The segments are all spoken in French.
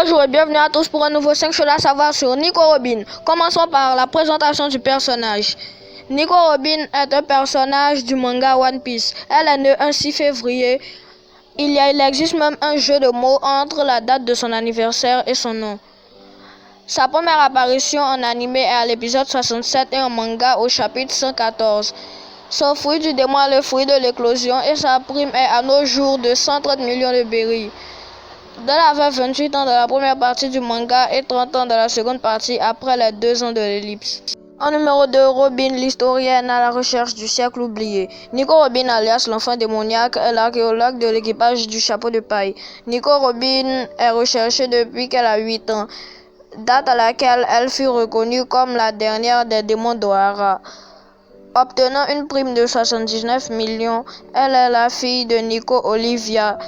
Bonjour et bienvenue à tous pour un nouveau 5 choses à savoir sur Nico Robin. Commençons par la présentation du personnage. Nico Robin est un personnage du manga One Piece. Elle est née un 6 février. Il existe même un jeu de mots entre la date de son anniversaire et son nom. Sa première apparition en animé est à l'épisode 67 et en manga au chapitre 114. Son fruit du démon est le fruit de l'éclosion et sa prime est à nos jours de 130 millions de berries. Dell avait 28 ans dans la première partie du manga et 30 ans dans la seconde partie après les 2 ans de l'ellipse. En numéro 2, Robin, l'historienne à la recherche du siècle oublié. Nico Robin, alias l'enfant démoniaque, est l'archéologue de l'équipage du chapeau de paille. Nico Robin est recherchée depuis qu'elle a 8 ans, date à laquelle elle fut reconnue comme la dernière des démons d'Ohara. Obtenant une prime de 79 millions, elle est la fille de Nico Olivia.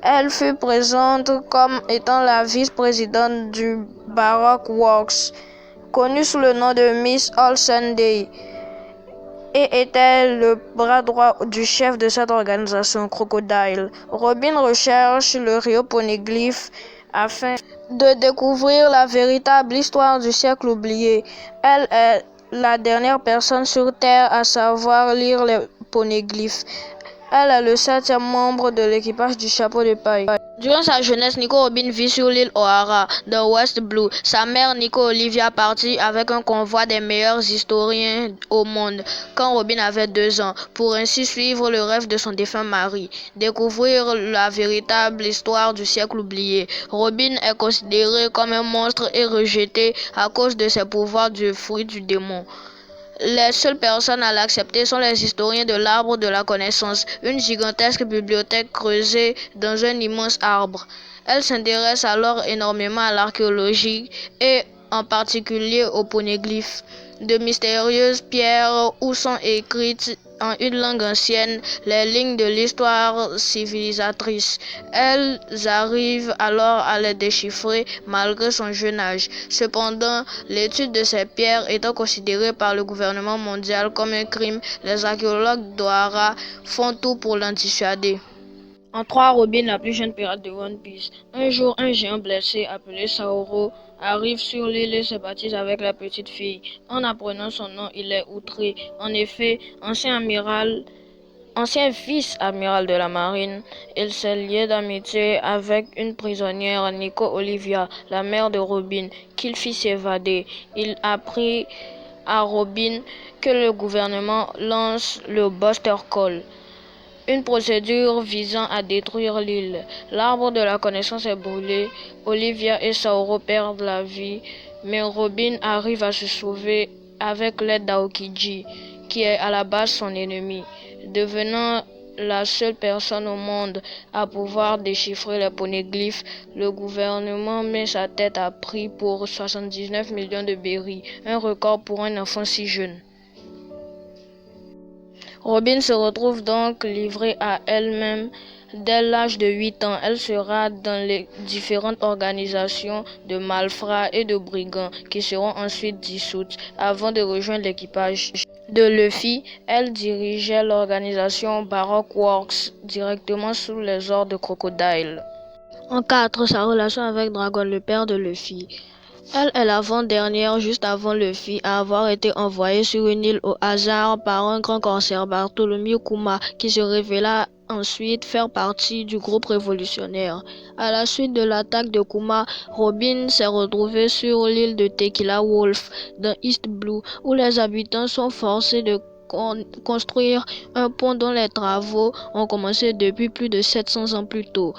Elle fut présente comme étant la vice-présidente du Baroque Works, connue sous le nom de Miss All Sunday, et était le bras droit du chef de cette organisation, Crocodile. Robin recherche le Rio Poneglyph afin de découvrir la véritable histoire du siècle oublié. Elle est la dernière personne sur Terre à savoir lire les poneglyphes. Elle est le 7e membre de l'équipage du chapeau de paille. Durant sa jeunesse, Nico Robin vit sur l'île O'Hara, dans West Blue. Sa mère, Nico Olivia, partit avec un convoi des meilleurs historiens au monde quand Robin avait 2 ans, pour ainsi suivre le rêve de son défunt mari, découvrir la véritable histoire du siècle oublié. Robin est considéré comme un monstre et rejeté à cause de ses pouvoirs du fruit du démon. Les seules personnes à l'accepter sont les historiens de l'arbre de la connaissance, une gigantesque bibliothèque creusée dans un immense arbre. Elle s'intéresse alors énormément à l'archéologie et en particulier aux poneglyphes, de mystérieuses pierres où sont écrites en une langue ancienne les lignes de l'histoire civilisatrice. Elles arrivent alors à les déchiffrer malgré son jeune âge. Cependant, l'étude de ces pierres étant considérée par le gouvernement mondial comme un crime, les archéologues d'Ohara font tout pour l'en dissuader. En 3, Robin, la plus jeune pirate de One Piece. Un jour, un géant blessé appelé Saoro arrive sur l'île et se baptise avec la petite fille. En apprenant son nom, il est outré. En effet, ancien vice-amiral de la marine, il s'est lié d'amitié avec une prisonnière, Nico Olivia, la mère de Robin, qu'il fit s'évader. Il apprit à Robin que le gouvernement lance le Buster Call, une procédure visant à détruire l'île. L'arbre de la connaissance est brûlé, Olivia et Saoro perdent la vie, mais Robin arrive à se sauver avec l'aide d'Aokiji, qui est à la base son ennemi, devenant la seule personne au monde à pouvoir déchiffrer les poneglyphes. Le gouvernement met sa tête à prix pour 79 millions de berries, un record pour un enfant si jeune. Robin se retrouve donc livrée à elle-même. Dès l'âge de 8 ans, elle sera dans les différentes organisations de malfrats et de brigands qui seront ensuite dissoutes avant de rejoindre l'équipage de Luffy. Elle dirigeait l'organisation Baroque Works directement sous les ordres de Crocodile. En 4, sa relation avec Dragon, le père de Luffy. Elle est l'avant-dernière, juste avant Luffy, à avoir été envoyée sur une île au hasard par un grand corsaire, Bartholomew Kuma, qui se révéla ensuite faire partie du groupe révolutionnaire. À la suite de l'attaque de Kuma, Robin s'est retrouvée sur l'île de Tequila Wolf, dans East Blue, où les habitants sont forcés de construire un pont dont les travaux ont commencé depuis plus de 700 ans plus tôt.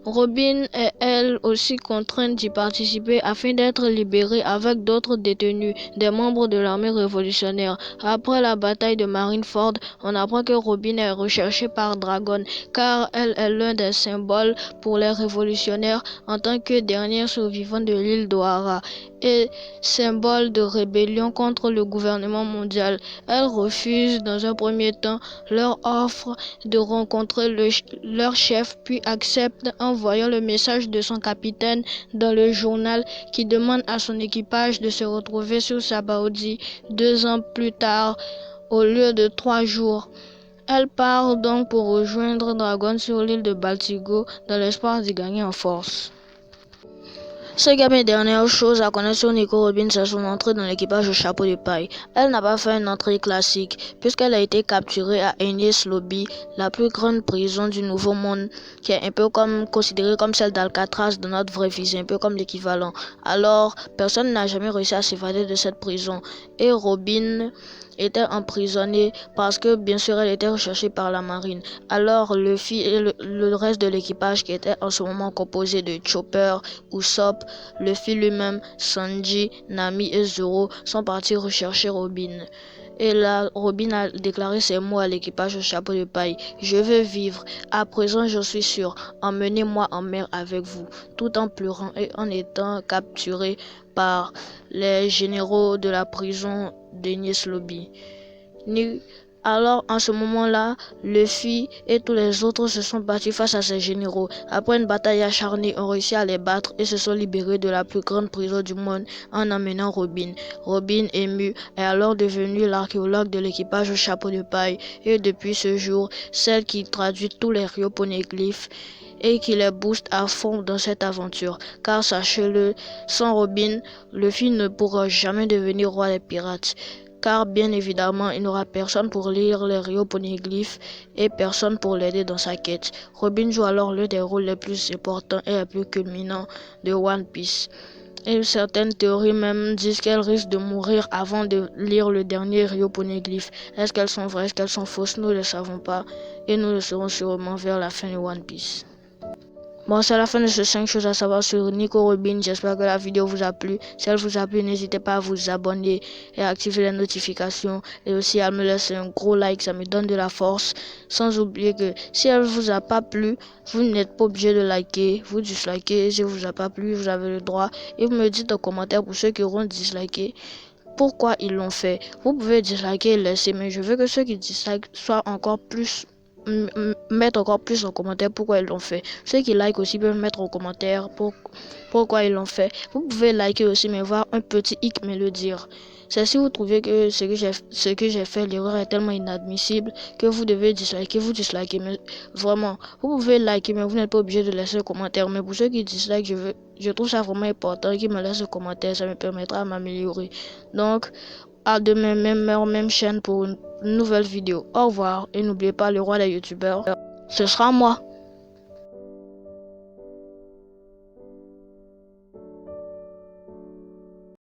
Robin est elle aussi contrainte d'y participer afin d'être libérée avec d'autres détenus, des membres de l'armée révolutionnaire. Après la bataille de Marineford, on apprend que Robin est recherchée par Dragon, car elle est l'un des symboles pour les révolutionnaires en tant que dernière survivante de l'île d'Ohara et symbole de rébellion contre le gouvernement mondial. Elle refuse dans un premier temps leur offre de rencontrer leur chef, puis accepte en voyant le message de son capitaine dans le journal qui demande à son équipage de se retrouver sur Sabaody 2 ans plus tard au lieu de 3 jours. Elle part donc pour rejoindre Dragon sur l'île de Baltigo dans l'espoir d'y gagner en force. Cinquième et dernière chose à connaître sur Nico Robin, c'est son entrée dans l'équipage au chapeau de paille. Elle n'a pas fait une entrée classique, puisqu'elle a été capturée à Enies Lobby, la plus grande prison du Nouveau Monde, qui est un peu considérée comme celle d'Alcatraz dans notre vraie vie, c'est un peu comme l'équivalent. Alors, personne n'a jamais réussi à s'évader de cette prison, et Robin était emprisonnée parce que bien sûr elle était recherchée par la marine. Alors Luffy et le reste de l'équipage qui était en ce moment composé de Chopper, Usopp, Luffy lui-même, Sanji, Nami et Zoro sont partis rechercher Robin. Et là, Robin a déclaré ces mots à l'équipage au chapeau de paille. Je veux vivre. À présent, je suis sûr. Emmenez-moi en mer avec vous. Tout en pleurant et en étant capturé par les généraux de la prison d'Enies Lobby. Alors, en ce moment-là, Luffy et tous les autres se sont battus face à ces généraux. Après une bataille acharnée, ont réussi à les battre et se sont libérés de la plus grande prison du monde en emmenant Robin. Robin, ému, est alors devenue l'archéologue de l'équipage au chapeau de paille et depuis ce jour, celle qui traduit tous les ryoponeglyphes et qui les booste à fond dans cette aventure. Car sachez-le, sans Robin, Luffy ne pourra jamais devenir roi des pirates. Car bien évidemment, il n'aura personne pour lire les ryoponeglyphes et personne pour l'aider dans sa quête. Robin joue alors l'un des rôles les plus importants et les plus culminants de One Piece. Et certaines théories même disent qu'elle risque de mourir avant de lire le dernier ryoponeglyphe. Est-ce qu'elles sont vraies, est-ce qu'elles sont fausses? Nous ne le savons pas et nous le saurons sûrement vers la fin de One Piece. Bon, c'est la fin de ces 5 choses à savoir sur Nico Robin. J'espère que la vidéo vous a plu. Si elle vous a plu, n'hésitez pas à vous abonner et à activer les notifications. Et aussi à me laisser un gros like, ça me donne de la force. Sans oublier que si elle vous a pas plu, vous n'êtes pas obligé de liker. Vous dislikez. Si elle vous a pas plu, vous avez le droit. Et vous me dites en commentaire pour ceux qui auront disliké pourquoi ils l'ont fait. Vous pouvez disliker et laisser, mais je veux que ceux qui dislikent soient encore plus mettre encore plus en commentaire pourquoi ils l'ont fait. Ceux qui like aussi peuvent mettre en commentaire pourquoi ils l'ont fait. Vous pouvez liker aussi mais voir un petit hic me le dire. C'est si vous trouvez que ce que j'ai fait, l'erreur est tellement inadmissible que vous devez disliker, vous dislikez. Mais vraiment, vous pouvez liker mais vous n'êtes pas obligé de laisser un commentaire. Mais pour ceux qui dislikent, je trouve ça vraiment important qu'ils me laissent un commentaire, ça me permettra de m'améliorer. Donc, à demain, même heure, même chaîne pour une nouvelle vidéo. Au revoir et n'oubliez pas le roi des youtubeurs, ce sera moi.